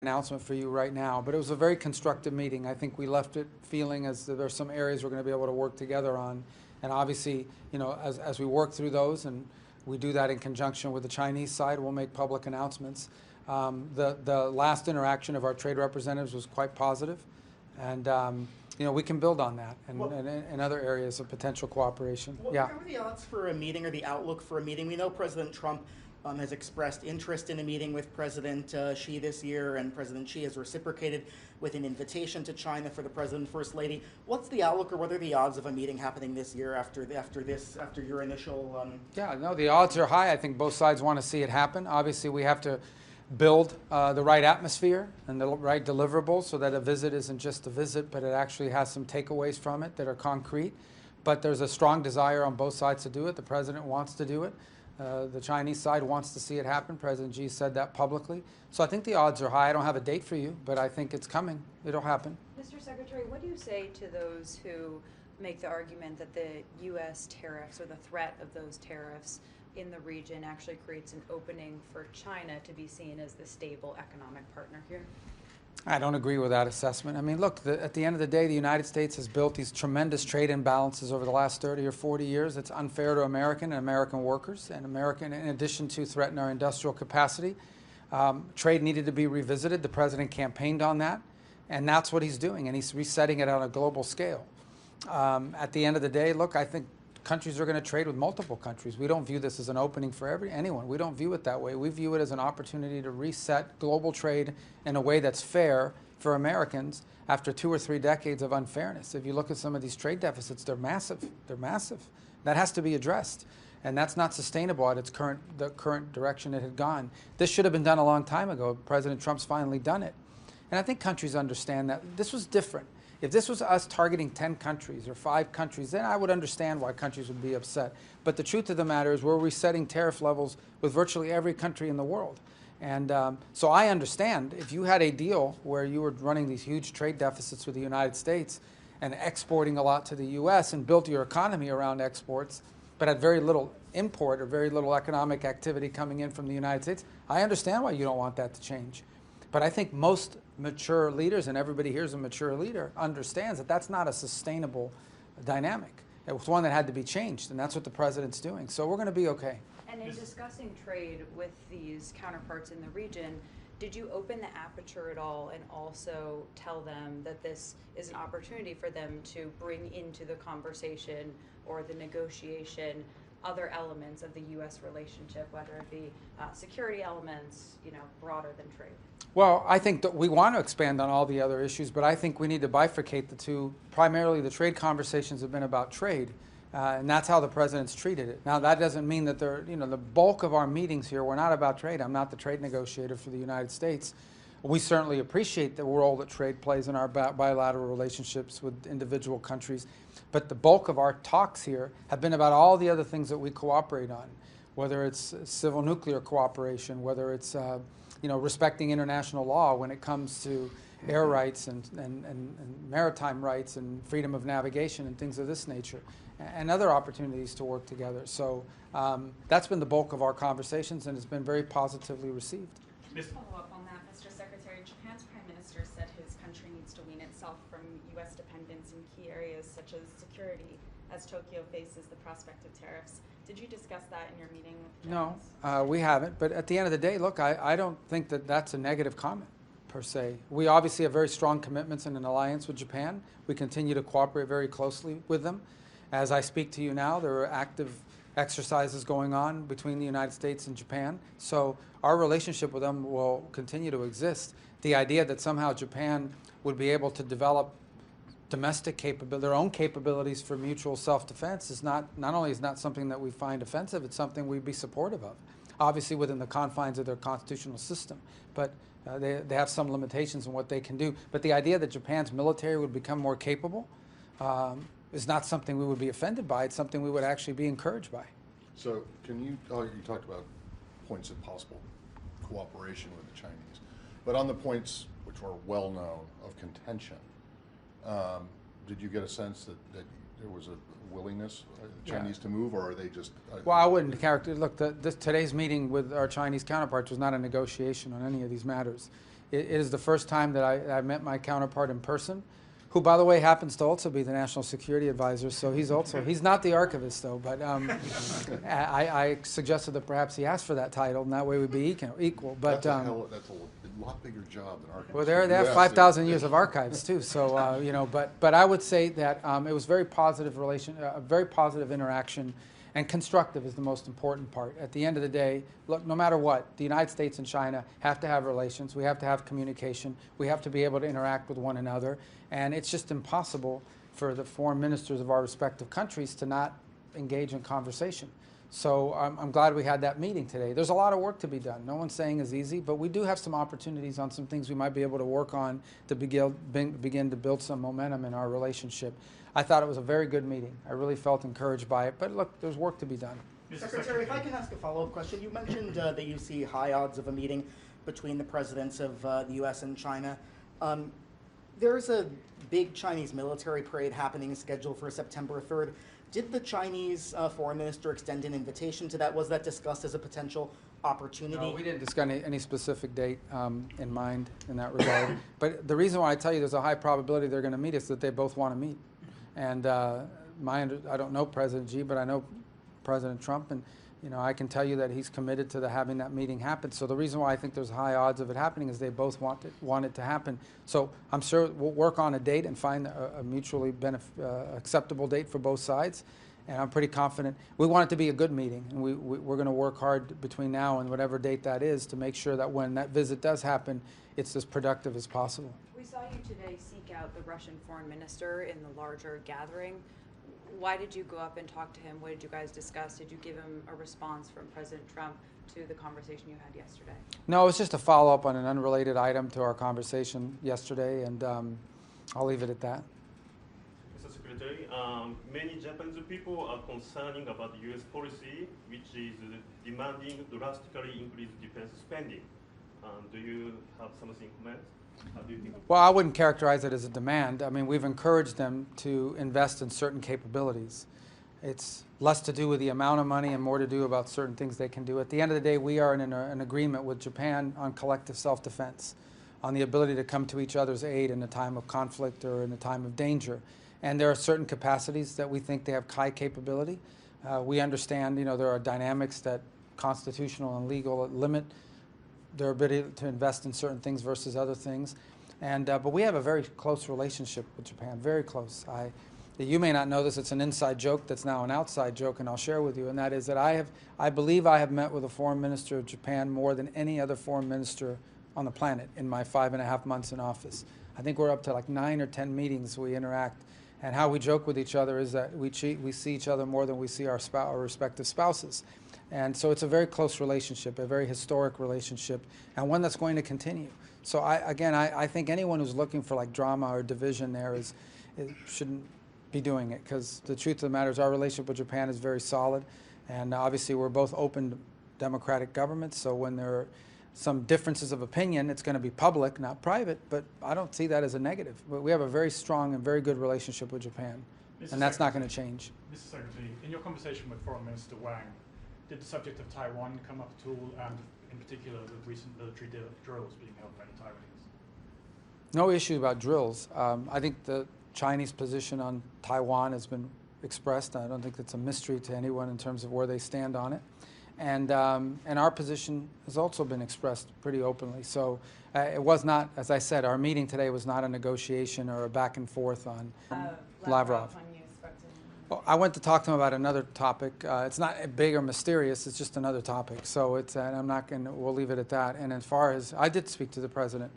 announcement for you right now, but it was a very constructive meeting. I think we left it feeling as there's some areas we're going to be able to work together on. And obviously, as we work through those, and we do that in conjunction with the Chinese side, we'll make public announcements. The last interaction of our trade representatives was quite positive, and we can build on that and other areas of potential cooperation. What are the odds for a meeting or the outlook for a meeting? We know President Trump has expressed interest in a meeting with President Xi this year, and President Xi has reciprocated with an invitation to China for the President and First Lady. What's the outlook, or what are the odds of a meeting happening this year after your initial? The odds are high. I think both sides want to see it happen. Obviously, we have to build the right atmosphere and the right deliverables so that a visit isn't just a visit, but it actually has some takeaways from it that are concrete. But there's a strong desire on both sides to do it. The President wants to do it. The Chinese side wants to see it happen. President Xi said that publicly. So I think the odds are high. I don't have a date for you, but I think it's coming. It'll happen. Mr. Secretary, what do you say to those who make the argument that the U.S. tariffs or the threat of those tariffs in the region actually creates an opening for China to be seen as the stable economic partner here? I don't agree with that assessment. I mean, look, at the end of the day, the United States has built these tremendous trade imbalances over the last 30 or 40 years. It's unfair to American and American workers, and American, in addition to threaten our industrial capacity. Trade needed to be revisited. The President campaigned on that, and that's what he's doing, and he's resetting it on a global scale. At the end of the day, look, I think countries are going to trade with multiple countries. We don't view this as an opening for anyone. We don't view it that way. We view it as an opportunity to reset global trade in a way that's fair for Americans after 2 or 3 decades of unfairness. If you look at some of these trade deficits, they're massive. They're massive. That has to be addressed. And that's not sustainable at the current direction it had gone. This should have been done a long time ago. President Trump's finally done it. And I think countries understand that this was different. If this was us targeting 10 countries or 5 countries, then I would understand why countries would be upset. But the truth of the matter is we're resetting tariff levels with virtually every country in the world. And so I understand if you had a deal where you were running these huge trade deficits with the United States and exporting a lot to the U.S. and built your economy around exports, but had very little import or very little economic activity coming in from the United States, I understand why you don't want that to change. But I think most mature leaders, and everybody here is a mature leader, understands that that's not a sustainable dynamic. It was one that had to be changed, and that's what the President's doing. So we're going to be okay. And in discussing trade with these counterparts in the region, did you open the aperture at all and also tell them that this is an opportunity for them to bring into the conversation or the negotiation other elements of the U.S. relationship, whether it be security elements, broader than trade? Well, I think that we want to expand on all the other issues, but I think we need to bifurcate the two. Primarily, the trade conversations have been about trade, and that's how the President's treated it. Now, that doesn't mean that the bulk of our meetings here were not about trade. I'm not the trade negotiator for the United States. We certainly appreciate the role that trade plays in our bilateral relationships with individual countries, but the bulk of our talks here have been about all the other things that we cooperate on, whether it's civil nuclear cooperation, whether it's respecting international law when it comes to air rights and maritime rights and freedom of navigation and things of this nature, and other opportunities to work together. So that's been the bulk of our conversations, and it's been very positively received. Just follow up on that, Mr. Secretary. Japan's Prime Minister said his country needs to wean itself from U.S. dependence in key areas such as security as Tokyo faces the prospect of tariffs. Did you discuss that in your meeting with No, we haven't. But at the end of the day, look, I don't think that that's a negative comment, per se. We obviously have very strong commitments in an alliance with Japan. We continue to cooperate very closely with them. As I speak to you now, there are active exercises going on between the United States and Japan. So our relationship with them will continue to exist. The idea that somehow Japan would be able to develop domestic their own capabilities for mutual self-defense is not only is not something that we find offensive, it's something we'd be supportive of. Obviously within the confines of their constitutional system, but they have some limitations in what they can do. But the idea that Japan's military would become more capable is not something we would be offended by. It's something we would actually be encouraged by. So can you talked about points of possible cooperation with the Chinese, but on the points which were well known of contention, did you get a sense that there was a willingness the Chinese to move, or are they just? Well, I wouldn't characterize. Look, today's meeting with our Chinese counterparts was not a negotiation on any of these matters. It is the first time that I met my counterpart in person, who, by the way, happens to also be the National Security Advisor, so he's not the archivist, though, but I suggested that perhaps he asked for that title, and that way we'd be equal. But That's a lot bigger job than archivists. well, they have 5,000 years of archives, too, so, you know, but I would say that it was very positive a very positive interaction, and constructive is the most important part. At the end of the day, look, no matter what, the United States and China have to have relations. We have to have communication. We have to be able to interact with one another. And it's just impossible for the foreign ministers of our respective countries to not engage in conversation. So I'm glad we had that meeting today. There's a lot of work to be done. No one's saying it's easy, but we do have some opportunities on some things we might be able to work on to begin to build some momentum in our relationship. I thought it was a very good meeting. I really felt encouraged by it. But look, there's work to be done. Secretary, if I can ask a follow-up question. You mentioned that you see high odds of a meeting between the presidents of the U.S. and China. There's a big Chinese military parade happening scheduled for September 3rd. Did the Chinese foreign minister extend an invitation to that? Was that discussed as a potential opportunity? No, we didn't discuss any specific date in mind in that regard. But the reason why I tell you there's a high probability they're going to meet is that they both want to meet. And I don't know President Xi, but I know President Trump, and you know I can tell you that he's committed to having that meeting happen. So the reason why I think there's high odds of it happening is they both want it to happen. So I'm sure we'll work on a date and find a mutually acceptable date for both sides. And I'm pretty confident. We want it to be a good meeting, and we're going to work hard between now and whatever date that is to make sure that when that visit does happen, it's as productive as possible. We saw you today seek out the Russian foreign minister in the larger gathering. Why did you go up and talk to him? What did you guys discuss? Did you give him a response from President Trump to the conversation you had yesterday? No, it was just a follow-up on an unrelated item to our conversation yesterday, and I'll leave it at that. Mr. Secretary, many Japanese people are concerning about the U.S. policy, which is demanding drastically increased defense spending. Do you have something to comment? How do you think? Well, I wouldn't characterize it as a demand. I mean, we've encouraged them to invest in certain capabilities. It's less to do with the amount of money and more to do about certain things they can do. At the end of the day, we are in an agreement with Japan on collective self-defense, on the ability to come to each other's aid in a time of conflict or in a time of danger. And there are certain capacities that we think they have high capability. We understand, you know, there are dynamics that constitutional and legal limit their ability to invest in certain things versus other things. And, but we have a very close relationship with Japan, very close. You may not know this, it's an inside joke that's now an outside joke, and I'll share with you, and that is that I believe I have met with a foreign minister of Japan more than any other foreign minister on the planet in my 5.5 months in office. I think we're up to like 9 or 10 meetings we interact. And how we joke with each other is that we see each other more than we see our respective spouses. And so it's a very close relationship, a very historic relationship, and one that's going to continue. So I think anyone who's looking for like drama or division there shouldn't be doing it, because the truth of the matter is our relationship with Japan is very solid, and obviously we're both open democratic governments, so when there are some differences of opinion, it's going to be public, not private, but I don't see that as a negative. But we have a very strong and very good relationship with Japan, and that's not going to change. Mr. Secretary, in your conversation with Foreign Minister Wang, did the subject of Taiwan come up at all, and in particular the recent military drills being held by the Taiwanese? No issue about drills. I think the Chinese position on Taiwan has been expressed. I don't think it's a mystery to anyone in terms of where they stand on it. And our position has also been expressed pretty openly. So it was not, as I said, our meeting today was not a negotiation or a back and forth on Lavrov. Well, I went to talk to him about another topic. It's not big or mysterious. It's just another topic. So it's, and I'm not going to, we'll leave it at that. And as far as, I did speak to the president